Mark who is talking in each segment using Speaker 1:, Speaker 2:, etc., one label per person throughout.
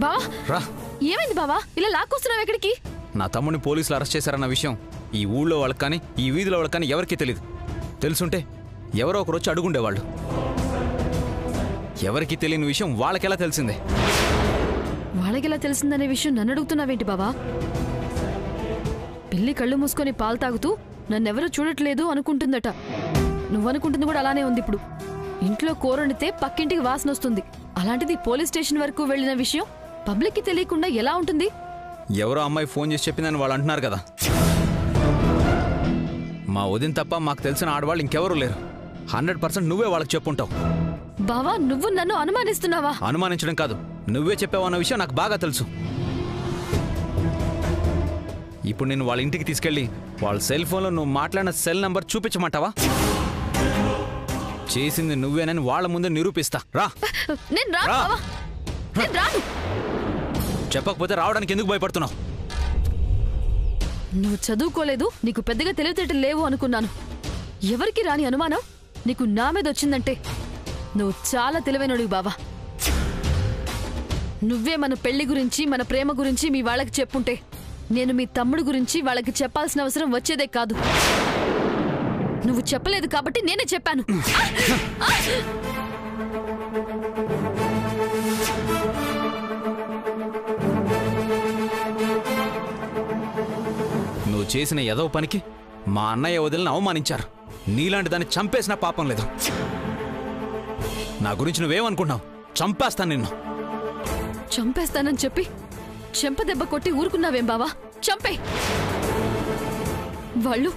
Speaker 1: బావా
Speaker 2: రా.
Speaker 1: ఏమైంది బావా ఇలా లాక్కొస్తున్నావు ఎక్కడికి?
Speaker 2: నా తమ్ముడిని పోలీసులు అరెస్ట్ చేశారన్న విషయం ఈ ఊళ్ళో వాళ్ళకి కానీ ఈ వీధిలో వాళ్ళకి కానీ ఎవరికీ తెలియదు. తెలుసుంటే ఎవరో ఒకరు వచ్చి అడుగుండేవాళ్ళు. ఎవరికీ తెలియని విషయం వాళ్ళకెలా తెలిసిందే?
Speaker 1: వాళ్ళకెలా తెలిసిందనే విషయం నన్ను అడుగుతున్నావేంటి బావా? పిల్లి కళ్ళు మూసుకొని పాలు తాగుతూ నన్నెవరూ చూడట్లేదు అనుకుంటుందట. నువ్వనుకుంటుంది కూడా అలానే ఉంది. ఇప్పుడు ఇంట్లో కూరొండితే పక్కింటికి వాసన వస్తుంది. అలాంటిది పోలీస్ స్టేషన్ వరకు వెళ్లిన విషయం పబ్లిక్కి తెలియకుండా ఎలా ఉంటుంది?
Speaker 2: ఎవరో అమ్మాయి ఫోన్ చేసి చెప్పిందని వాళ్ళు అంటున్నారు కదా. మా వదిన తప్ప మాకు తెలిసిన ఆడవాళ్ళు ఇంకెవరూ లేరు. 100% నువ్వే వాళ్ళకి చెప్పుంటావు.
Speaker 1: బావా నువ్వు నన్ను అనుమానిస్తున్నావా?
Speaker 2: అనుమానించడం కాదు, నువ్వే చెప్పావన్న విషయం నాకు బాగా తెలుసు. ఇప్పుడు నేను వాళ్ళ ఇంటికి తీసుకెళ్ళి వాళ్ళ సెల్ ఫోన్లో నువ్వు మాట్లాడిన సెల్ నంబర్ చూపించమంటావా? చేసింది నువ్వేనని వాళ్ళ ముందే నిరూపిస్తా. రా.
Speaker 1: నేను రాను బావా, నేను రాను.
Speaker 2: చెప్పకపోతే రావడానికి ఎందుకు భయపడుతున్నావు?
Speaker 1: నువ్వు చదువుకోలేదు, నీకు పెద్దగా తెలివితేటలు లేవు అనుకున్నాను. ఎవరికి రాని అనుమానం నీకు నా మీద వచ్చిందంటే నువ్వు చాలా తెలివైనడివి బావా. నువ్వే మన పెళ్లి గురించి మన ప్రేమ గురించి మీ వాళ్ళకి చెప్పుంటే నేను మీ తమ్ముడు గురించి వాళ్ళకి చెప్పాల్సిన అవసరం వచ్చేదే కాదు. నువ్వు చెప్పలేదు కాబట్టి నేనే చెప్పాను.
Speaker 2: నువ్వు చేసిన ఏదో పనికి మా అన్నయ్య వదిలిని అవమానించారు. నీలాంటి దాన్ని చంపేసిన పాపం లేదు. నా గురించి నువ్వేమనుకున్నావు? చంపేస్తాను నిన్ను.
Speaker 1: చంపేస్తానని చెప్పి చెంపదెబ్బ కొట్టి ఊరుకున్నావేం బావా? చంపే. వాళ్ళు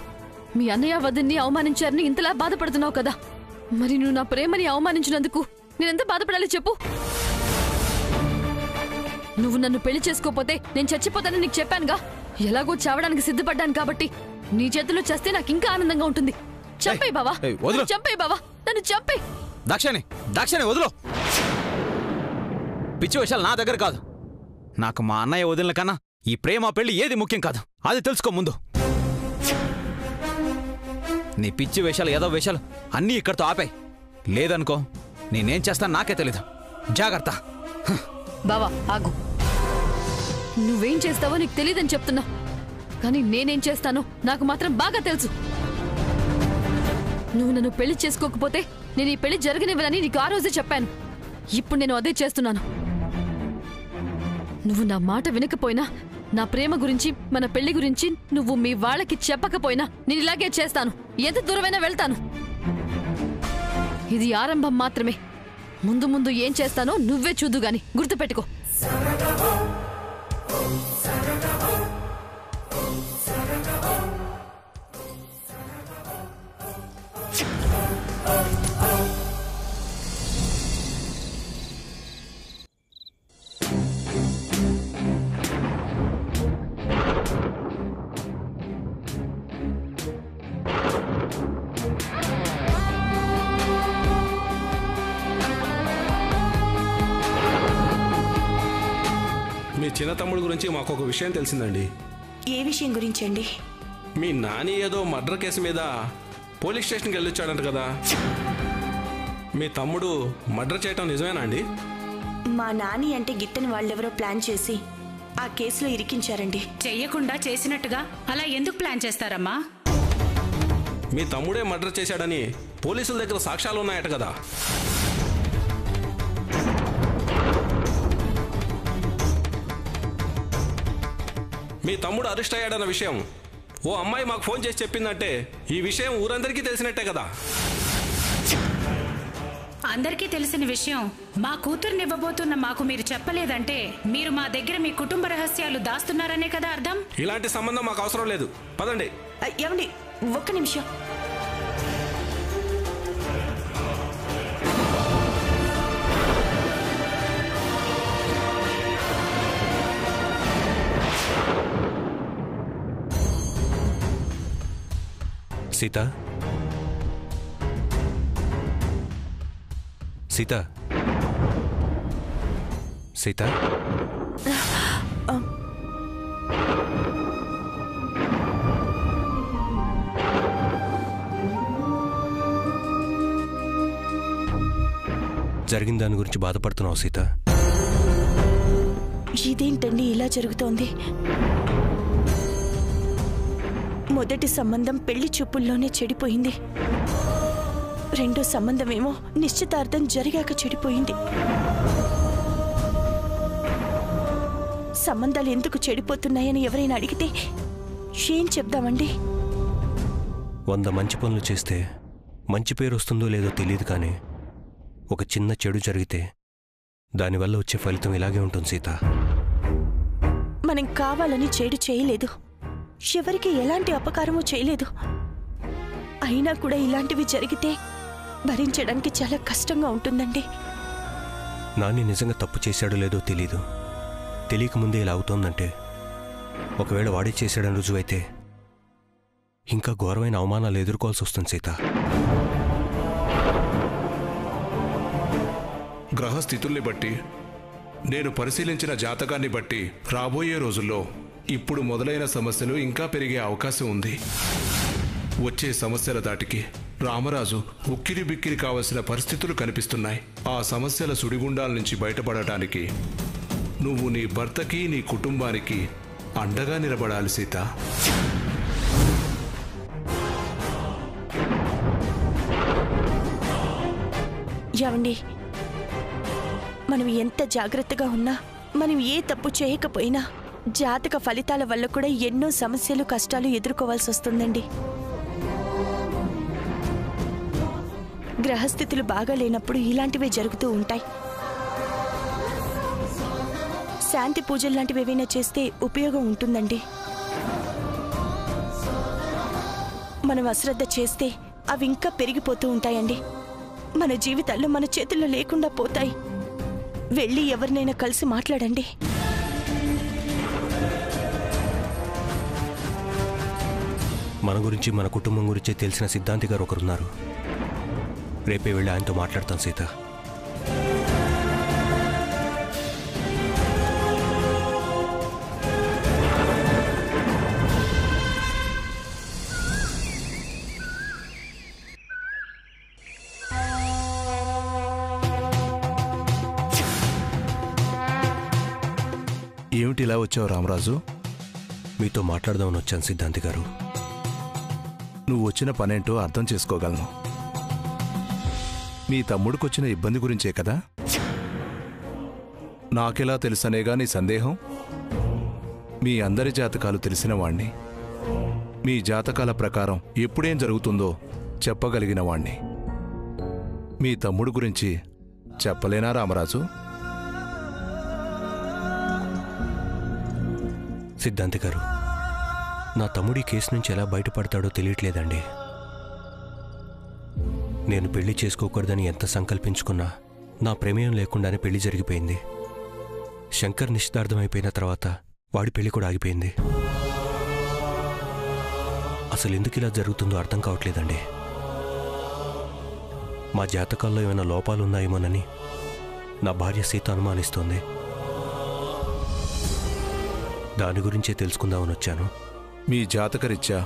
Speaker 1: మీ అన్నయ్య వదిన్ని అవమానించారని ఇంతలా బాధపడుతున్నావు కదా, మరి నువ్వు నా ప్రేమని అవమానించినందుకు నేనెంత బాధపడాలి చెప్పు? నువ్వు నన్ను పెళ్లి చేసుకోపోతే నేను చచ్చిపోతానని నీకు చెప్పానుగా. ఎలాగో చావడానికి సిద్ధపడ్డాను కాబట్టి నీ చేతిలో చేస్తే నాకు ఇంకా ఆనందంగా ఉంటుంది. చంపే బావా, చంపే బావా, నన్ను చంపే.
Speaker 2: దాక్షాని వదులు. పిచ్చి విషయాలు నా దగ్గర కాదు. నాకు మా అన్నయ్య వదిలిన కన్నా ఈ ప్రేమ పెళ్లి ఏది ముఖ్యం కాదు. అది తెలుసుకో ముందు. నీ పిచ్చి వేషాలు ఏదో వేషాలు అన్నీ ఇక్కడితో ఆపాయి. లేదనుకో నేనేం చేస్తాను నాకే తెలీదు. జాగ్రత్త.
Speaker 1: బావా ఆగు. నువ్వేం చేస్తావో నీకు తెలీదని చెప్తున్నా, కానీ నేనేం చేస్తానో నాకు మాత్రం బాగా తెలుసు. నువ్వు నన్ను పెళ్లి చేసుకోకపోతే నేను ఈ పెళ్లి జరగనివ్వనని నీకు ఆ రోజే చెప్పాను. ఇప్పుడు నేను అదే చేస్తున్నాను. నువ్వు నా మాట వినకపోయినా, నా ప్రేమ గురించి మన పెళ్లి గురించి నువ్వు మీ వాళ్ళకి చెప్పకపోయినా నేను ఇలాగే చేస్తాను. ఎంత దూరమైనా వెళ్తాను. ఇది ఆరంభం మాత్రమే. ముందు ముందు ఏం చేస్తానో నువ్వే చూద్దు గాని గుర్తుపెట్టుకో.
Speaker 3: మీ చిన్న తమ్ముడు గురించి మాకు ఒక విషయం తెలిసిందండి.
Speaker 4: ఏ విషయం గురించి అండి?
Speaker 3: మీ నాని ఏదో మర్డర్ కేసు మీద పోలీస్ స్టేషన్కి వెళ్ళొచ్చాడంట కదా. మీ తమ్ముడు మర్డర్ చేయటం నిజమేనా అండి?
Speaker 4: మా నాని అంటే గిట్టని వాళ్ళెవరో ప్లాన్ చేసి ఆ కేసులో ఇరికించారండి.
Speaker 5: చెయ్యకుండా చేసినట్టుగా అలా ఎందుకు ప్లాన్ చేస్తారమ్మా?
Speaker 3: మీ తమ్ముడే మర్డర్ చేశాడని పోలీసుల దగ్గర సాక్ష్యాలు ఉన్నాయట కదా. మీ తమ్ముడు అరెస్ట్ అయ్యాడన్న విషయం ఓ అమ్మాయి మాకు ఫోన్ చేసి చెప్పిందంటే ఈ విషయం ఊరందరికీ తెలిసినట్టే కదా.
Speaker 5: అందరికీ తెలిసిన విషయం మా కూతుర్నివ్వబోతున్న మాకు మీరు చెప్పలేదంటే మీరు మా దగ్గర మీ కుటుంబ రహస్యాలు దాస్తున్నారనే కదా అర్థం.
Speaker 3: ఇలాంటి సంబంధం మాకు అవసరం లేదు. పదండి.
Speaker 4: ఏమండి ఒక్క నిమిషం.
Speaker 6: సీత, సీత, సీత, జరిగిన దాని గురించి బాధపడుతున్నావు సీత?
Speaker 4: ఇదేంటండి ఇలా జరుగుతోంది? మొదటి సంబంధం పెళ్లి చూపుల్లోనే చెడిపోయింది. రెండో సంబంధమేమో నిశ్చితార్థం జరిగాక చెడిపోయింది. సంబంధాలు ఎందుకు చెడిపోతున్నాయని ఎవరైనా అడిగితే ఏం చెప్దామండి?
Speaker 6: 100 మంచి పనులు చేస్తే మంచి పేరు వస్తుందో లేదో తెలియదు, కానీ ఒక చిన్న చెడు జరిగితే దానివల్ల వచ్చే ఫలితం ఇలాగే ఉంటుంది సీత.
Speaker 4: మనం కావాలని చెడు చేయలేదు, ఎవరికి ఎలాంటి అపకారమూ చేయలేదు. అయినా కూడా ఇలాంటివి జరిగితే భరించడానికి చాలా కష్టంగా ఉంటుందండి.
Speaker 6: నాని నిజంగా తప్పు చేశాడో లేదో తెలీదు. తెలియకముందే ఇలా అవుతోందంటే ఒకవేళ వాడే చేశాడని రుజువైతే ఇంకా ఘోరమైన అవమానాలు ఎదుర్కోవాల్సి వస్తుంది సీత.
Speaker 7: గ్రహస్థితుల్ని బట్టి, నేను పరిశీలించిన జాతకాన్ని బట్టి రాబోయే రోజుల్లో ఇప్పుడు మొదలైన సమస్యలు ఇంకా పెరిగే అవకాశం ఉంది. వచ్చే సమస్యల దాటికి రామరాజు ఉక్కిరి బిక్కిరి కావలసిన పరిస్థితులు కనిపిస్తున్నాయి. ఆ సమస్యల సుడిగుండాల నుంచి బయటపడటానికి నువ్వు నీ భర్తకి, నీ కుటుంబానికి అండగా నిలబడాలి సీత.
Speaker 4: ఏమండి, మనం ఎంత జాగ్రత్తగా ఉన్నా, మనం ఏ తప్పు చేయకపోయినా జాతక ఫలితాల వల్ల కూడా ఎన్నో సమస్యలు, కష్టాలు ఎదుర్కోవాల్సి వస్తుందండి. గ్రహస్థితులు బాగా లేనప్పుడు ఇలాంటివే జరుగుతూ ఉంటాయి. శాంతి పూజలు లాంటివి ఏవైనా చేస్తే ఉపయోగం ఉంటుందండి. మనం అశ్రద్ధ చేస్తే అవి ఇంకా పెరిగిపోతూ ఉంటాయండి. మన జీవితాల్లో మన చేతుల్లో లేకుండా పోతాయి. వెళ్ళి ఎవరినైనా కలిసి మాట్లాడండి.
Speaker 6: మన గురించి, మన కుటుంబం గురించి తెలిసిన సిద్ధాంతి గారు ఒకరున్నారు. రేపే వెళ్ళి ఆయనతో మాట్లాడతాను సీత.
Speaker 7: ఏమిటి ఇలా వచ్చావు రామరాజు?
Speaker 6: మీతో మాట్లాడదామని వచ్చాను సిద్ధాంతి గారు.
Speaker 7: నువ్వు వచ్చిన పనేంటో అర్థం చేసుకోగలను. మీ తమ్ముడికొచ్చిన ఇబ్బంది గురించే కదా? నాకెలా తెలుసనేగా నీ సందేహం? మీ అందరి జాతకాలు తెలిసిన వాణ్ణి, మీ జాతకాల ప్రకారం ఎప్పుడేం జరుగుతుందో చెప్పగలిగిన వాణ్ణి. మీ తమ్ముడు గురించి చెప్పలేనా రామరాజు?
Speaker 6: సిద్ధాంతి గారు, నా తమ్ముడి కేసు నుంచి ఎలా బయటపడతాడో తెలియట్లేదండి. నేను పెళ్లి చేసుకోకూడదని ఎంత సంకల్పించుకున్నా నా ప్రమేయం లేకుండానే పెళ్లి జరిగిపోయింది. శంకర్ నిశ్చితార్థమైపోయిన తర్వాత వాడి పెళ్లి కూడా ఆగిపోయింది. అసలు ఎందుకు ఇలా జరుగుతుందో అర్థం కావట్లేదండి. మా జాతకాల్లో ఏమైనా లోపాలున్నాయేమోనని నా భార్య సీత అనుమానిస్తోంది. దాని గురించే తెలుసుకుందామని వచ్చాను.
Speaker 7: మీ జాతకరీత్యా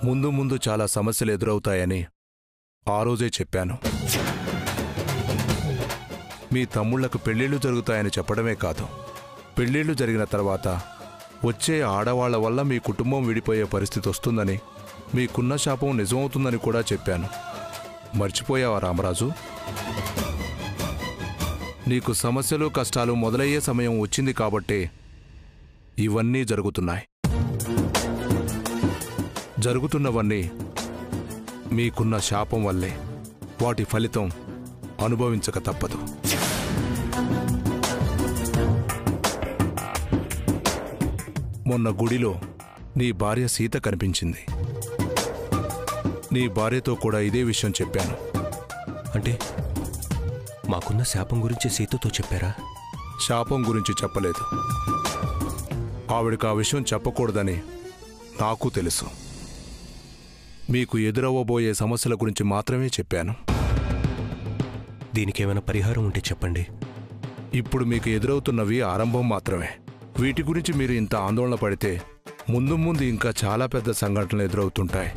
Speaker 7: ముందు ముందు చాలా సమస్యలు ఎదురవుతాయని ఆ రోజే చెప్పాను. మీ తమ్ముళ్లకు పెళ్ళిళ్ళు జరుగుతాయని చెప్పడమే కాదు, పెళ్ళిళ్ళు జరిగిన తర్వాత వచ్చే ఆడవాళ్ల వల్ల మీ కుటుంబం విడిపోయే పరిస్థితి వస్తుందని, మీకున్న శాపం నిజమవుతుందని కూడా చెప్పాను. మర్చిపోయావా రామరాజు? నీకు సమస్యలు, కష్టాలు మొదలయ్యే సమయం వచ్చింది కాబట్టే ఇవన్నీ జరుగుతున్నాయి. జరుగుతున్నవన్నీ మీకున్న శాపం వల్లే. వాటి ఫలితం అనుభవించక తప్పదు. మొన్న గుడిలో నీ భార్య సీత కనిపించింది. నీ భార్యతో కూడా ఇదే విషయం చెప్పాను.
Speaker 6: అంటే మాకున్న శాపం గురించి సీతతో చెప్పారా?
Speaker 7: శాపం గురించి చెప్పలేదు. ఆవిడకు ఆ విషయం చెప్పకూడదని నాకు తెలుసు. మీకు ఎదురవ్వబోయే సమస్యల గురించి మాత్రమే చెప్పాను.
Speaker 6: దీనికేమైనా పరిహారం ఉంటే చెప్పండి.
Speaker 7: ఇప్పుడు మీకు ఎదురవుతున్నవి ఆరంభం మాత్రమే. వీటి గురించి మీరు ఇంత ఆందోళన పడితే ముందు ముందు ఇంకా చాలా పెద్ద సంఘటనలు ఎదురవుతుంటాయి.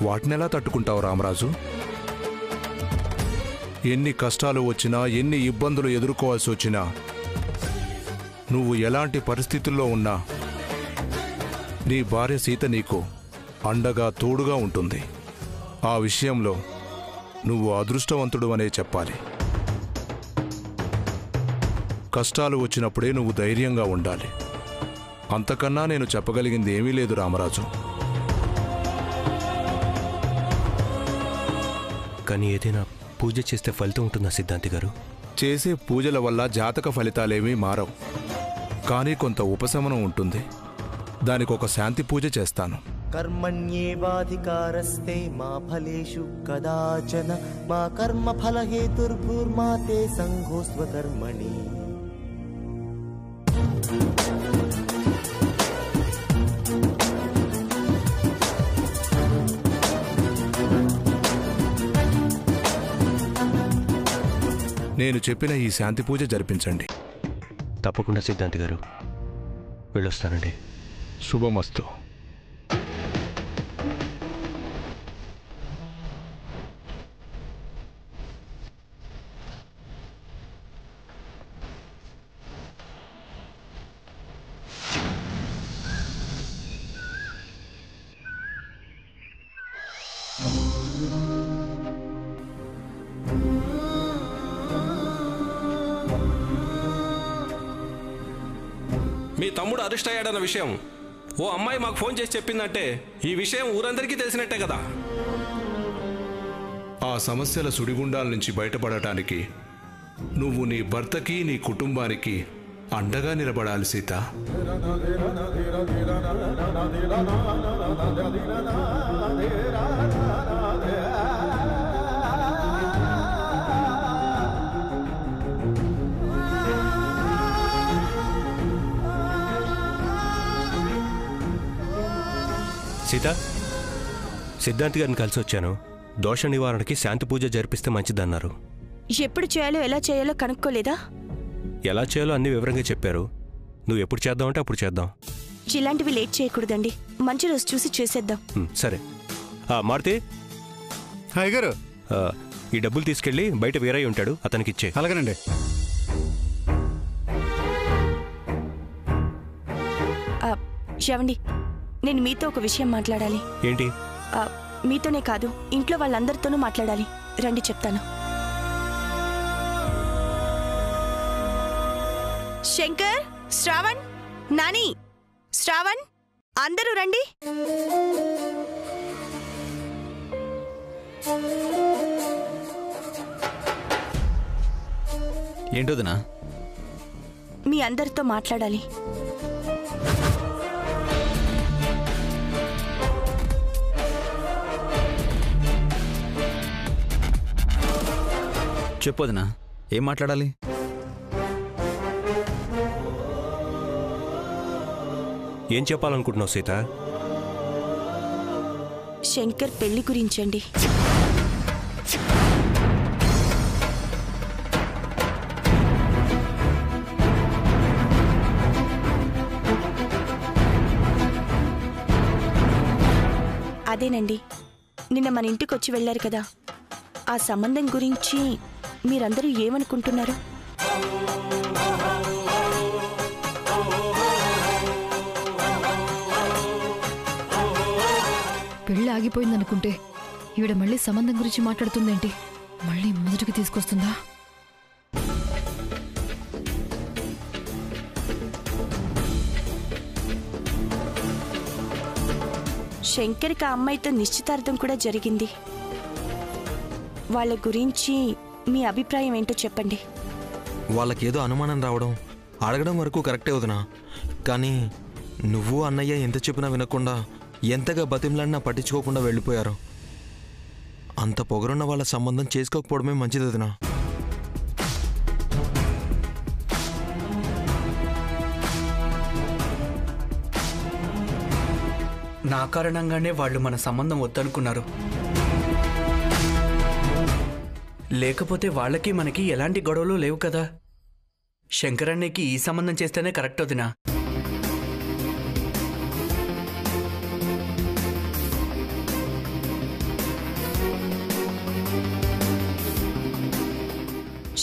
Speaker 7: వాటినెలా తట్టుకుంటావు రామరాజు? ఎన్ని కష్టాలు వచ్చినా, ఎన్ని ఇబ్బందులు ఎదుర్కోవాల్సి వచ్చినా నువ్వు ఎలాంటి పరిస్థితుల్లో ఉన్నా నీ భార్య సీత నీకు అండగా తోడుగా ఉంటుంది. ఆ విషయంలో నువ్వు అదృష్టవంతుడు అనే చెప్పాలి. కష్టాలు వచ్చినప్పుడే నువ్వు ధైర్యంగా ఉండాలి. అంతకన్నా నేను చెప్పగలిగింది ఏమీ లేదు రామరాజు.
Speaker 6: కానీ ఏదైనా పూజ చేస్తే ఫలితం ఉంటుందా సిద్ధాంతి గారు?
Speaker 7: చేసే పూజల వల్ల జాతక ఫలితాలేమీ మారవు, కానీ కొంత ఉపశమనం ఉంటుంది. దానికి ఒక శాంతి పూజ చేస్తాను.
Speaker 8: కర్మణ్యేవాధికారస్తే మా ఫలేషు కదాచన మా కర్మ ఫల హేతుర్భూర్మా తే సంఘోస్వ కర్మణి.
Speaker 7: నేను చెప్పిన ఈ శాంతి పూజ జరిపించండి.
Speaker 6: తప్పకుండా సిద్ధాంతి గారు, వెళ్ళొస్తానండి.
Speaker 7: శుభమస్తు.
Speaker 3: మీ తమ్ముడు అరెస్ట్ అయ్యాడన్న విషయం ఓ అమ్మాయి మాకు ఫోన్ చేసి చెప్పిందంటే ఈ విషయం ఊరందరికీ తెలిసినట్టే కదా.
Speaker 7: ఆ సమస్యల సుడిగుండాల నుంచి బయటపడటానికి నువ్వు నీ భర్తకి నీ కుటుంబానికి అండగా నిలబడాలి సీత.
Speaker 6: సీత, సిద్ధాంతి గారిని కలిసి వచ్చాను. దోష నివారణకి శాంతి పూజ జరిపిస్తే మంచిదన్నారు.
Speaker 4: ఎప్పుడు చేయాలో ఎలా చేయాలో కనుక్కోలేదా?
Speaker 6: ఎలా చేయాలో అన్ని వివరంగా చెప్పారు. నువ్వు ఎప్పుడు చేద్దామంటే అప్పుడు చేద్దాం.
Speaker 4: ఇలాంటివి లేట్ చేయకూడదండి. మంచి రోజు చూసి చేసేద్దాం.
Speaker 6: సరే. మారుతి,
Speaker 9: హాయ్ గారు,
Speaker 6: ఈ డబ్బులు తీసుకెళ్ళి బయట వీరయ్య ఉంటాడు, అతనికి ఇచ్చే.
Speaker 9: అలాగేనండి.
Speaker 4: శవండి, నేను మీతో ఒక విషయం మాట్లాడాలి.
Speaker 6: ఏంటి?
Speaker 4: మీతోనే కాదు, ఇంట్లో వాళ్ళందరితోనూ మాట్లాడాలి. రండి చెప్తాను. శంకర్, శ్రావణ్, నాని, శ్రావణ్, అందరూ రండి.
Speaker 2: ఏంటోదినా?
Speaker 4: మీ అందరితో మాట్లాడాలి.
Speaker 2: చెప్పొదినా, ఏం మాట్లాడాలి?
Speaker 6: ఏం చెప్పాలనుకుంటున్నావు సీత?
Speaker 4: శంకర్ పెళ్లి గురించండి. అదేనండి, నిన్న మన ఇంటికి వచ్చి వెళ్ళారు కదా, ఆ సంబంధం గురించి మీరందరూ ఏమనుకుంటున్నారు?
Speaker 1: పెళ్ళి ఆగిపోయిందనుకుంటే ఈవిడ మళ్ళీ సంబంధం గురించి మాట్లాడుతుందేంటి? మళ్ళీ మొదటికి తీసుకొస్తుందా?
Speaker 4: శంకర్కి ఆ అమ్మాయితో నిశ్చితార్థం కూడా జరిగింది. వాళ్ళ గురించి మీ అభిప్రాయం ఏంటో చెప్పండి.
Speaker 10: వాళ్ళకేదో అనుమానం రావడం, అడగడం వరకు కరెక్టే వదినా. కానీ నువ్వు అన్నయ్య ఎంత చెప్పినా వినకుండా, ఎంతగా బతిమలాడినా పట్టించుకోకుండా వెళ్ళిపోయారు. అంత పొగరున్న వాళ్ళ సంబంధం చేసుకోకపోవడమే మంచిది వదినా.
Speaker 11: నా కారణంగానే వాళ్ళు మన సంబంధం వద్దనుకున్నారు. లేకపోతే వాళ్ళకి మనకి ఎలాంటి గొడవలు లేవు కదా. శంకరన్నయ్యకి ఈ సంబంధం చేస్తేనే కరెక్ట్ వదినా.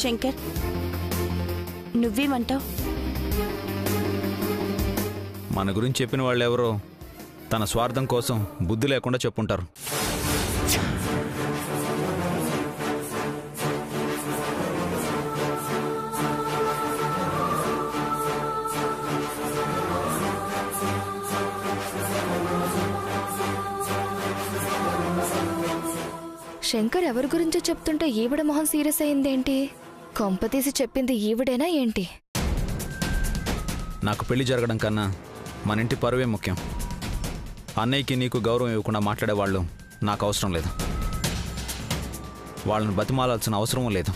Speaker 4: శంకర్, నువ్వేమంటావు?
Speaker 2: మన గురించి చెప్పిన వాళ్ళు ఎవరో తన స్వార్థం కోసం బుద్ధి లేకుండా చెప్పుంటారు.
Speaker 12: శంకర్ ఎవరి గురించో చెప్తుంటే ఈవిడ మొహం సీరియస్ అయిందేంటి? కొంపతీసి చెప్పింది ఈవిడేనా ఏంటి?
Speaker 2: నాకు పెళ్లి జరగడం కన్నా మన ఇంటి పరువే ముఖ్యం. అన్నయ్యకి నీకు గౌరవం ఇవ్వకుండా మాట్లాడేవాళ్ళు నాకు అవసరం లేదు. వాళ్ళని బతిమాలాల్సిన అవసరం లేదు.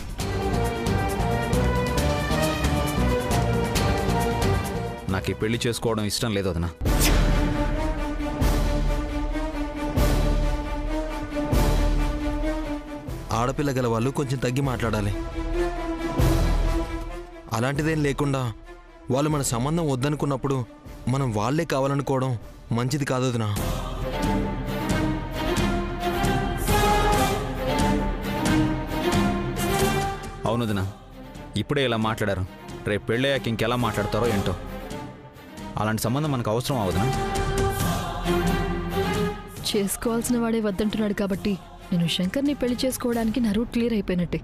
Speaker 2: నాకు ఈ పెళ్లి చేసుకోవడం ఇష్టం లేదు వదినా.
Speaker 10: ఆడపిల్ల గల వాళ్ళు కొంచెం తగ్గి మాట్లాడాలి. అలాంటిదేం లేకుండా వాళ్ళు మన సంబంధం వద్దనుకున్నప్పుడు మనం వాళ్ళే కావాలనుకోవడం మంచిది కాదు వదినా.
Speaker 2: అవును వదినా, ఇప్పుడే ఇలా మాట్లాడారు, రేపు పెళ్ళయ్యాక ఇంకెలా మాట్లాడతారో ఏంటో. అలాంటి సంబంధం మనకు అవసరం అవుదనా?
Speaker 1: చేసుకోవాల్సిన వాడే వద్దంటున్నాడు కాబట్టి నేను శంకర్ని పెళ్లి చేసుకోవడానికి నా రూట్ క్లియర్ అయిపోయినట్టే.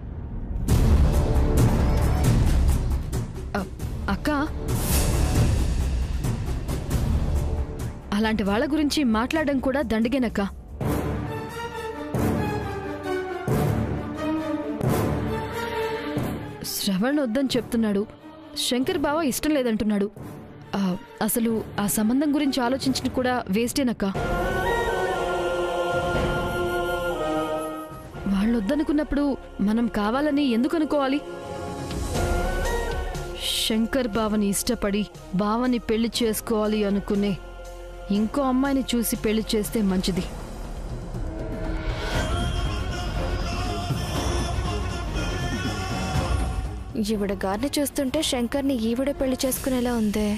Speaker 1: అక్క, అలాంటి వాళ్ళ గురించి మాట్లాడడం కూడా దండగేనక్క. శ్రవణ్ వద్దని చెప్తున్నాడు, శంకర్ బావ ఇష్టం లేదంటున్నాడు. అసలు ఆ సంబంధం గురించి ఆలోచించిన కూడా వేస్టేనక్క. వాళ్ళు వద్దనుకున్నప్పుడు మనం కావాలని ఎందుకు అనుకోవాలి? శంకర్ బావని ఇష్టపడి బావని పెళ్లి చేసుకోవాలి అనుకునే ఇంకో అమ్మాయిని చూసి పెళ్లి చేస్తే మంచిది.
Speaker 12: ఈవిడ గారిని చూస్తుంటే శంకర్ని ఈవిడే పెళ్లి చేసుకునేలా ఉందే.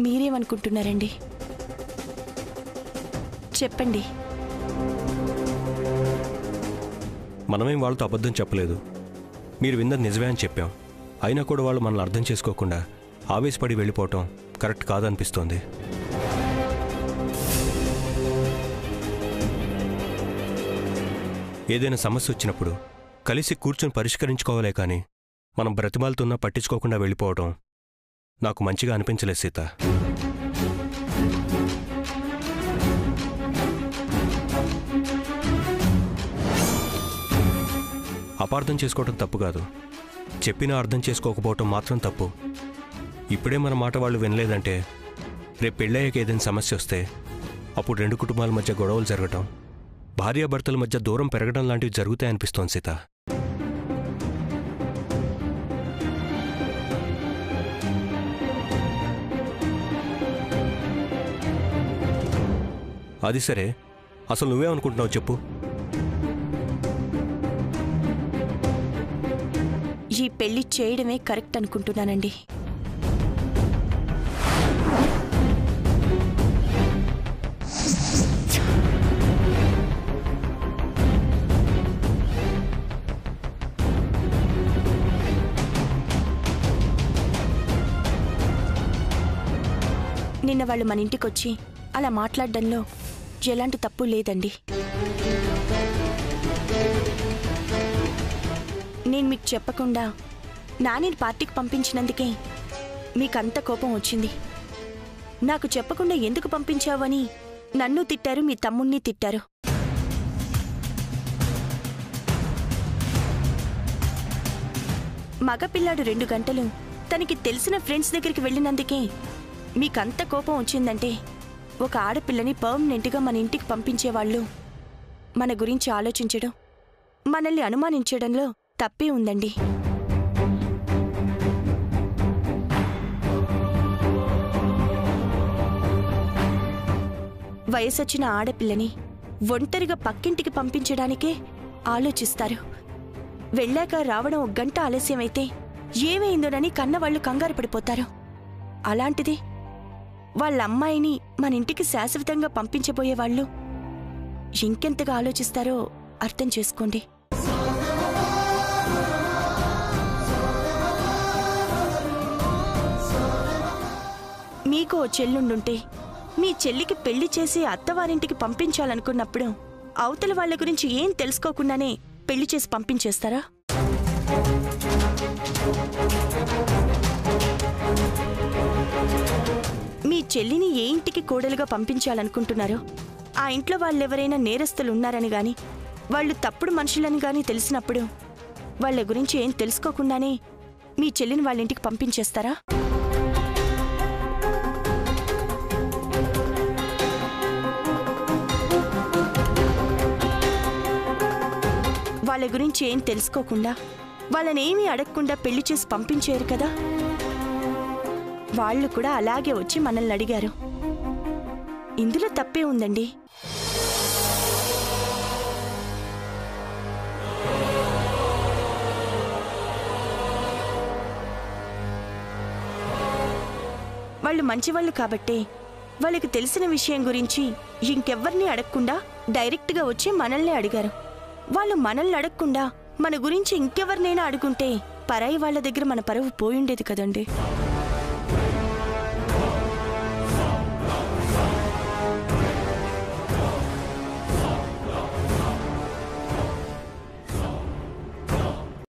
Speaker 4: మీరేమనుకుంటున్నారండి? చెప్పండి.
Speaker 6: మనమేం వాళ్ళతో అబద్ధం చెప్పలేదు. మీరు విన్నది నిజమే అని చెప్పాం. అయినా కూడా వాళ్ళు మనల్ని అర్థం చేసుకోకుండా ఆవేశపడి వెళ్ళిపోవటం కరెక్ట్ కాదనిపిస్తోంది. ఏదైనా సమస్య వచ్చినప్పుడు కలిసి కూర్చొని పరిష్కరించుకోవాలే కానీ మనం బ్రతిమాలుతున్నా పట్టించుకోకుండా వెళ్ళిపోవటం నాకు మంచిగా అనిపించలేదు సీత. అపార్థం చేసుకోవటం తప్పు కాదు, చెప్పినా అర్థం చేసుకోకపోవటం మాత్రం తప్పు. ఇప్పుడే మన మాట వాళ్ళు వినలేదంటే రేపు పెళ్ళయ్యాక ఏదైనా సమస్య వస్తే అప్పుడు రెండు కుటుంబాల మధ్య గొడవలు జరగటం, భార్యాభర్తల మధ్య దూరం పెరగడం లాంటివి జరుగుతాయనిపిస్తోంది సీత. అది సరే, అసలు నువ్వేమనుకుంటున్నావు చెప్పు?
Speaker 4: ఈ పెళ్లి చేయడమే కరెక్ట్ అనుకుంటున్నానండి. నిన్న వాళ్ళు మన ఇంటికొచ్చి అలా మాట్లాడడంలో ఎలాంటి తప్పు లేదండి. నేను మీకు చెప్పకుండా నానిని పార్టీకి పంపించినందుకే మీకంత కోపం వచ్చింది. నాకు చెప్పకుండా ఎందుకు పంపించావని నన్ను తిట్టారు, మీ తమ్ముణ్ణి తిట్టారు. మగపిల్లాడు 2 గంటలు తనకి తెలిసిన ఫ్రెండ్స్ దగ్గరికి వెళ్ళినందుకే మీకంత కోపం వచ్చిందంటే ఒక ఆడపిల్లని పర్మనెంట్గా మన ఇంటికి పంపించేవాళ్ళు మన గురించి ఆలోచించడం, మనల్ని అనుమానించడంలో తప్పే ఉందండి. వయసొచ్చిన ఆడపిల్లని ఒంటరిగా పక్కింటికి పంపించడానికే ఆలోచిస్తారు. వెళ్ళాక రావడం 1 గంట ఆలస్యమైతే ఏమైందోనని కన్నవాళ్లు కంగారు పడిపోతారు. అలాంటిది వాళ్ళ అమ్మాయిని మన ఇంటికి శాశ్వతంగా పంపించబోయేవాళ్ళు ఇంకెంతగా ఆలోచిస్తారో అర్థం చేసుకోండి. మీకు ఓ చెల్లుండుంటే మీ చెల్లికి పెళ్లి చేసి అత్తవారింటికి పంపించాలనుకున్నప్పుడు అవతల వాళ్ళ గురించి ఏం తెలుసుకోకుండానే పెళ్లి చేసి పంపించేస్తారా? మీ చెల్లిని ఏ ఇంటికి కోడలుగా పంపించాలనుకుంటున్నారో ఆ ఇంట్లో వాళ్ళెవరైనా నేరస్తులు ఉన్నారని గాని వాళ్ళు తప్పుడు మనుషులని గాని తెలిసినప్పుడు వాళ్ళ గురించి ఏం తెలుసుకోకుండానే మీ చెల్లిని వాళ్ళ ఇంటికి పంపించేస్తారా? వాళ్ళ గురించి ఏం తెలుసుకోకుండా వాళ్ళనేమీ అడగకుండా పెళ్లి చేసి పంపించారు కదా. వాళ్ళు కూడా అలాగే వచ్చి మనల్ని అడిగారు. ఇందులో తప్పే ఉందండి. వాళ్ళు మంచివాళ్ళు కాబట్టే వాళ్ళకి తెలిసిన విషయం గురించి ఇంకెవ్వరిని అడగకుండా డైరెక్ట్గా వచ్చి మనల్నే అడిగారు. వాళ్ళు మనల్ని అడగకుండా మన గురించి ఇంకెవరినైనా అడుగుంటే పరాయి వాళ్ళ దగ్గర మన పరువు పోయుండేది కదండి.